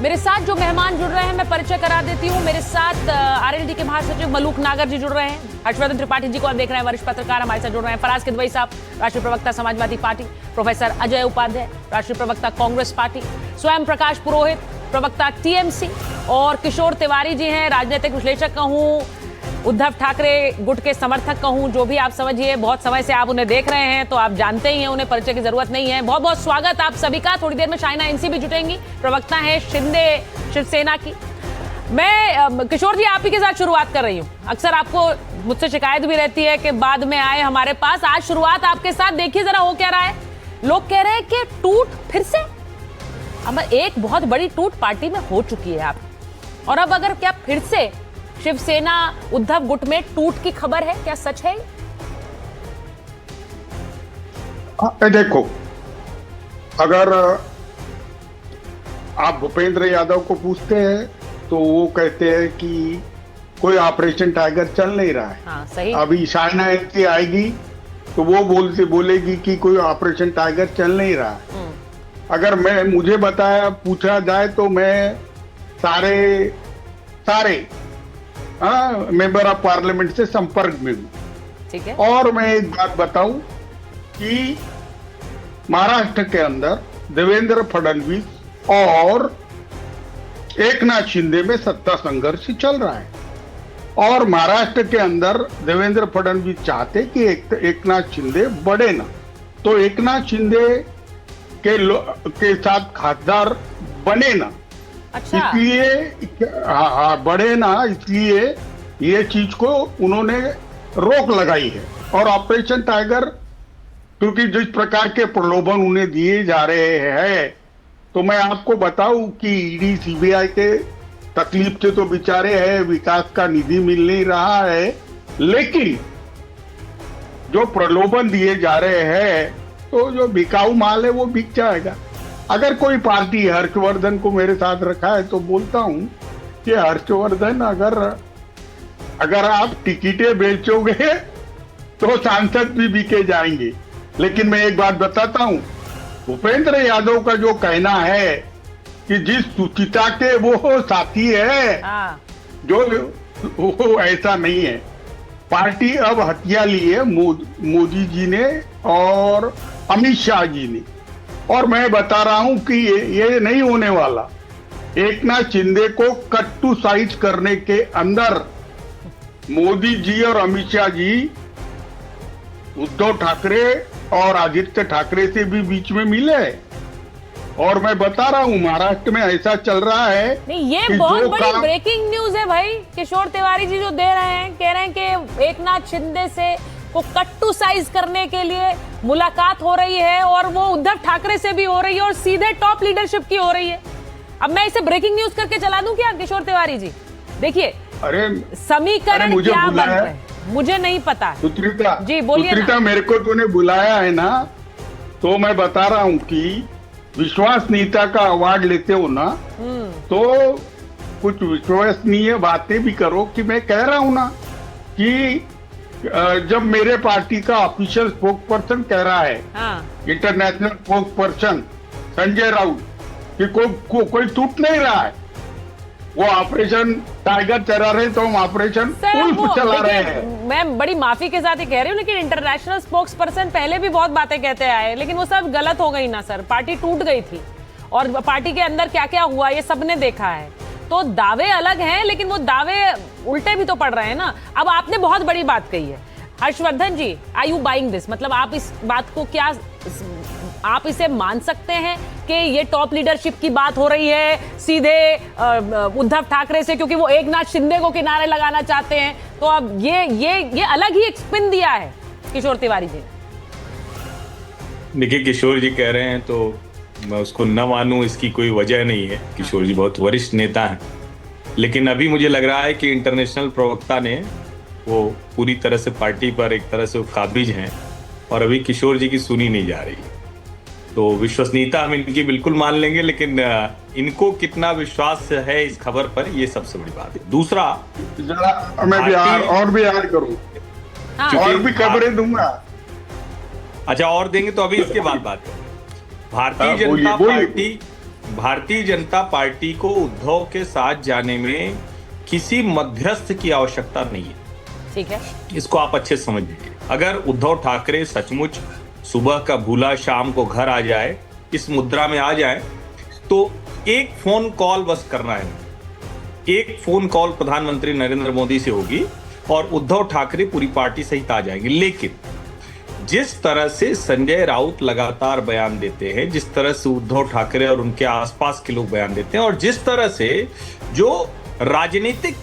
मेरे साथ जो मेहमान जुड़ रहे हैं मैं परिचय करा देती हूँ। मेरे साथ आरएलडी के महासचिव मलूक नागर जी जुड़ रहे हैं। हर्षवर्धन त्रिपाठी जी को आप देख रहे हैं, वरिष्ठ पत्रकार हमारे साथ जुड़ रहे हैं। फराज किदवई साहब, राष्ट्रीय प्रवक्ता समाजवादी पार्टी। प्रोफेसर अजय उपाध्याय, राष्ट्रीय प्रवक्ता कांग्रेस पार्टी। स्वयं प्रकाश पुरोहित, प्रवक्ता टीएमसी। और किशोर तिवारी जी हैं, राजनीतिक विश्लेषक कहूँ, उद्धव ठाकरे गुट के समर्थक कहूं, जो भी आप समझिए। बहुत समय से आप उन्हें देख रहे हैं तो आप जानते ही हैं, उन्हें परिचय की जरूरत नहीं है। बहुत बहुत स्वागत आप सभी का। थोड़ी देर में शाइना एनसी भी जुटेंगी, प्रवक्ता है शिंदे शिवसेना की। मैं किशोर जी आप ही के साथ शुरुआत कर रही हूं। अक्सर आपको मुझसे शिकायत भी रहती है कि बाद में आए हमारे पास। आज शुरुआत आपके साथ, देखिए जरा हो क्या रहा है। लोग कह रहे हैं कि टूट फिर से। अब एक बहुत बड़ी टूट पार्टी में हो चुकी है आप, और अब अगर क्या फिर से शिवसेना उद्धव गुट में टूट की खबर है, क्या सच है? देखो, अगर आप भूपेंद्र यादव को पूछते हैं तो वो कहते हैं कि कोई ऑपरेशन टाइगर चल नहीं रहा है। हाँ, सही। अभी शाइना एनसी आएगी तो वो बोलेगी कि कोई ऑपरेशन टाइगर चल नहीं रहा है। अगर मुझे पूछा जाए तो मैं सारे मेंबर ऑफ पार्लियामेंट से संपर्क में हूं। ठीक है। और मैं एक बात बताऊं कि महाराष्ट्र के अंदर देवेंद्र फडणवीस और एकनाथ शिंदे में सत्ता संघर्ष चल रहा है। और महाराष्ट्र के अंदर देवेंद्र फडणवीस चाहते कि एकनाथ शिंदे बढ़े ना, तो एकनाथ शिंदे के साथ खासदार बने ना। अच्छा। इसलिए बढ़े ना, इसलिए ये चीज को उन्होंने रोक लगाई है। और ऑपरेशन टाइगर, क्योंकि जिस प्रकार के प्रलोभन उन्हें दिए जा रहे हैं, तो मैं आपको बताऊं कि ईडी सीबीआई के तकलीफ से तो बेचारे हैं, विकास का निधि मिल नहीं रहा है, लेकिन जो प्रलोभन दिए जा रहे हैं तो जो बिकाऊ माल है वो बिक जाएगा। अगर कोई पार्टी हर्षवर्धन को मेरे साथ रखा है तो बोलता हूं कि हर्षवर्धन, अगर आप टिकटें बेचोगे तो सांसद भी बिके जाएंगे। लेकिन मैं एक बात बताता हूं, भूपेंद्र यादव का जो कहना है कि जिस सुचिता के वो साथी है, जो वो ऐसा नहीं है। पार्टी अब हथिया ली है मोदी जी ने और अमित शाह जी ने, और मैं बता रहा हूं कि ये नहीं होने वाला। एकनाथ शिंदे को कट टू साइज करने के अंदर मोदी जी और अमित शाह जी उद्धव ठाकरे और आदित्य ठाकरे से भी बीच में मिले। और मैं बता रहा हूं महाराष्ट्र में ऐसा चल रहा है। नहीं, ये बहुत बड़ी ब्रेकिंग न्यूज है भाई। किशोर तिवारी जी जो दे रहे हैं, कह रहे हैं कि एकनाथ शिंदे से को कट टू साइज करने के लिए मुलाकात हो रही है, और वो उद्धव ठाकरे से भी हो रही है, और सीधे टॉप लीडरशिप की हो रही है। अब मैं इसे ब्रेकिंग न्यूज करके चला दूं क्या किशोर तिवारी जी? देखिए, अरे समीकरण क्या बन रहे हैं मुझे नहीं पता। सुत्रिता जी बोलिए। सुत्रिता, मेरे को तूने बुलाया है ना, तो मैं बता रहा हूं कि विश्वसनीयता का अवार्ड लेते हो ना, तो कुछ विश्वसनीय बातें भी करो। कि मैं कह रहा हूं ना कि जब मेरे पार्टी का ऑफिशियल स्पोक पर्सन कह रहा है, international spoke person Sanjay Raut, कि कोई टूट नहीं रहा है, वो ऑपरेशन टाइगर चला रहे तो हम ऑपरेशन उल्फ चला रहे हैं। मैं बड़ी माफी के साथ ही कह रही हूँ, लेकिन इंटरनेशनल स्पोक्स पर्सन पहले भी बहुत बातें कहते आए, लेकिन वो सब गलत हो गई ना सर। पार्टी टूट गई थी, और पार्टी के अंदर क्या क्या हुआ ये सबने देखा है। तो दावे अलग हैं, लेकिन वो दावे उल्टे भी तो पड़ रहे हैं ना। अब आपने बहुत बड़ी बात कही है हर्षवर्धन जी, आर यू बाइंग दिस? मतलब आप इस बात को क्या, आप इसे मान सकते हैं कि ये टॉप लीडरशिप की बात हो रही है सीधे उद्धव ठाकरे से, क्योंकि वो एकनाथ शिंदे को किनारे लगाना चाहते हैं? तो अब ये अलग ही एक स्पिन दिया है किशोर तिवारी जी। देखिए, किशोर जी कह रहे हैं तो मैं उसको न मानूं, इसकी कोई वजह नहीं है। किशोर जी बहुत वरिष्ठ नेता हैं, लेकिन अभी मुझे लग रहा है कि इंटरनेशनल प्रवक्ता ने वो पूरी तरह से पार्टी पर एक तरह से काबिज हैं, और अभी किशोर जी की सुनी नहीं जा रही। तो विश्वसनीयता हम इनकी बिल्कुल मान लेंगे, लेकिन इनको कितना विश्वास है इस खबर पर, ये सबसे बड़ी बात है। दूसरा, मैं भी और भी याद करूं, और भी खबरें दूंगा। अच्छा, और देंगे तो अभी इसके बाद बात करें। भारतीय जनता पार्टी भारतीय जनता पार्टी को उद्धव के साथ जाने में किसी मध्यस्थ की आवश्यकता नहीं है। ठीक है, इसको आप अच्छे से समझ लीजिए। अगर उद्धव ठाकरे सचमुच सुबह का भूला शाम को घर आ जाए, इस मुद्रा में आ जाए, तो एक फोन कॉल बस करना है। एक फोन कॉल प्रधानमंत्री नरेंद्र मोदी से होगी और उद्धव ठाकरे पूरी पार्टी सहित आ जाएंगे। लेकिन जिस तरह से संजय राउत लगातार बयान देते हैं, जिस तरह से उद्धव ठाकरे और उनके आसपास के लोग बयान देते हैं, और जिस तरह से जो राजनीतिक,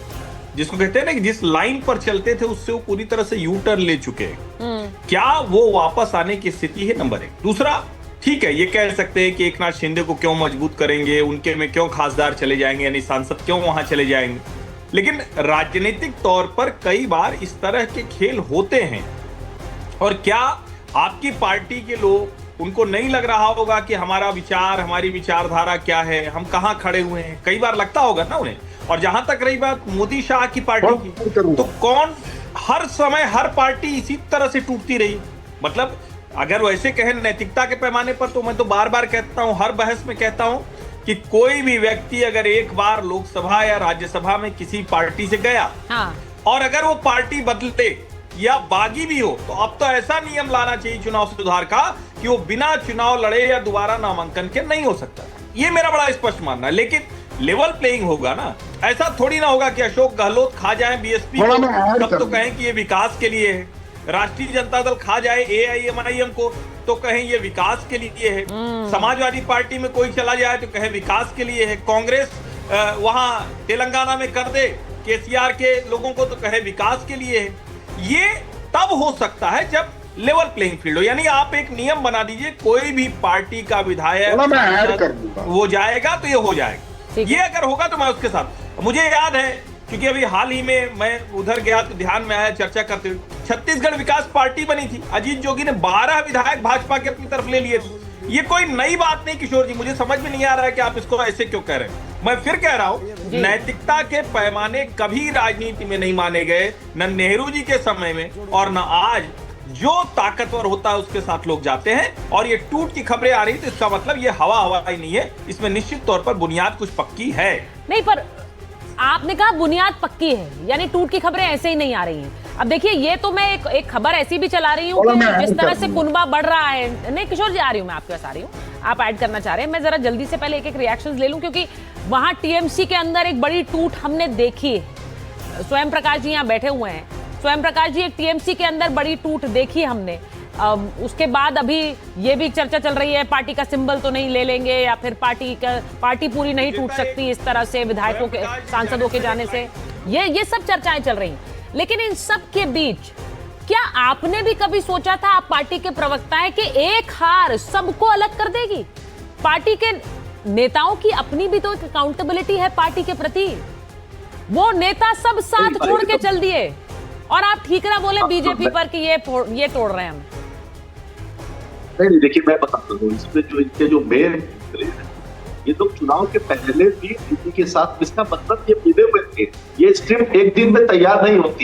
जिसको कहते हैं ना कि जिस लाइन पर चलते थे उससे वो पूरी तरह से यू टर्न ले चुके हैं, क्या वो वापस आने की स्थिति है? नंबर एक। दूसरा, ठीक है, ये कह सकते हैं कि एकनाथ शिंदे को क्यों मजबूत करेंगे, उनके में क्यों खासदार चले जाएंगे, यानी सांसद क्यों वहां चले जाएंगे। लेकिन राजनीतिक तौर पर कई बार इस तरह के खेल होते हैं। और क्या आपकी पार्टी के लोग, उनको नहीं लग रहा होगा कि हमारा विचार, हमारी विचारधारा क्या है, हम कहां खड़े हुए हैं? कई बार लगता होगा ना उन्हें। और जहां तक रही बात मोदी शाह की पार्टी की, तो कौन, हर समय हर पार्टी इसी तरह से टूटती रही। मतलब अगर वैसे कहें नैतिकता के पैमाने पर, तो मैं तो बार बार कहता हूं, हर बहस में कहता हूं कि कोई भी व्यक्ति अगर एक बार लोकसभा या राज्यसभा में किसी पार्टी से गया, हाँ, और अगर वो पार्टी बदले या बागी भी हो, तो अब तो ऐसा नियम लाना चाहिए चुनाव सुधार का कि वो बिना चुनाव लड़े या दोबारा नामांकन के नहीं हो सकता। ये मेरा बड़ा स्पष्ट मानना है। लेकिन लेवल प्लेइंग होगा ना, ऐसा थोड़ी ना होगा कि अशोक गहलोत खा जाए बीएसपी को तब तो कहें कि ये विकास के लिए है, राष्ट्रीय जनता दल खा जाए एआईएमआईएम को तो कहें ये विकास के लिए है, समाजवादी पार्टी में कोई चला जाए तो कहें विकास के लिए है, कांग्रेस वहां तेलंगाना में कर दे केसीआर के लोगों को तो कहे विकास के लिए है। ये तब हो सकता है जब लेवल प्लेइंग फील्ड हो। यानी आप एक नियम बना दीजिए, कोई भी पार्टी का विधायक वो जाएगा तो ये हो जाएगा। ये अगर होगा तो मैं उसके साथ, मुझे याद है क्योंकि अभी हाल ही में मैं उधर गया तो ध्यान में आया चर्चा करते हुए, छत्तीसगढ़ विकास पार्टी बनी थी, अजीत जोगी ने 12 विधायक भाजपा के अपनी तरफ ले लिए थे। ये कोई नई बात नहीं किशोर जी, मुझे समझ में नहीं आ रहा है कि आप इसको ऐसे क्यों कह रहे हैं। मैं फिर कह रहा हूं, नैतिकता के पैमाने कभी राजनीति में नहीं माने गए, न नेहरू जी के समय में और न आज। जो ताकतवर होता है उसके साथ लोग जाते हैं। और ये टूट की खबरें आ रही तो इसका मतलब ये हवा ही नहीं है, इसमें निश्चित तौर पर बुनियाद कुछ पक्की है। नहीं, पर आपने कहा बुनियाद पक्की है, यानी टूट की खबरें ऐसे ही नहीं आ रही हैं। अब देखिए, ये तो मैं एक खबर ऐसी भी चला रही हूँ कि जिस तरह से कुनबा बढ़ रहा है। नहीं किशोर जी, आ रही हूँ मैं आपके पास, आ रही हूँ, आप ऐड करना चाह रहे हैं। मैं जरा जल्दी से पहले एक रिएक्शंस ले लूं, क्योंकि वहां टीएमसी के अंदर एक बड़ी टूट हमने देखी है। स्वयं प्रकाश जी यहाँ बैठे हुए हैं। स्वयं प्रकाश जी, एक टीएमसी के अंदर बड़ी टूट देखी हमने। उसके बाद अभी ये भी चर्चा चल रही है, पार्टी का सिंबल तो नहीं ले लेंगे, या फिर पार्टी पूरी नहीं टूट सकती इस तरह से विधायकों के, सांसदों के जाने से। ये सब चर्चाएं चल रही हैं। लेकिन इन सब के बीच क्या आपने भी कभी सोचा था, आप पार्टी के प्रवक्ता हैं, कि एक हार सबको अलग कर देगी? पार्टी के नेताओं की अपनी भी तो एक अकाउंटेबिलिटी है पार्टी के प्रति। वो नेता सब साथ छोड़ के चल दिए और आप ठीकरा बोले बीजेपी पर कि ये तोड़ रहे हैं हम। नहीं, देखिए मैं बताता हूँ, इसमें जो इनके जो मेन, ये लोग चुनाव के पहले भी किसी के साथ, इसका मतलब ये मिले हुए थे। ये स्क्रिप्ट एक दिन में तैयार नहीं होती।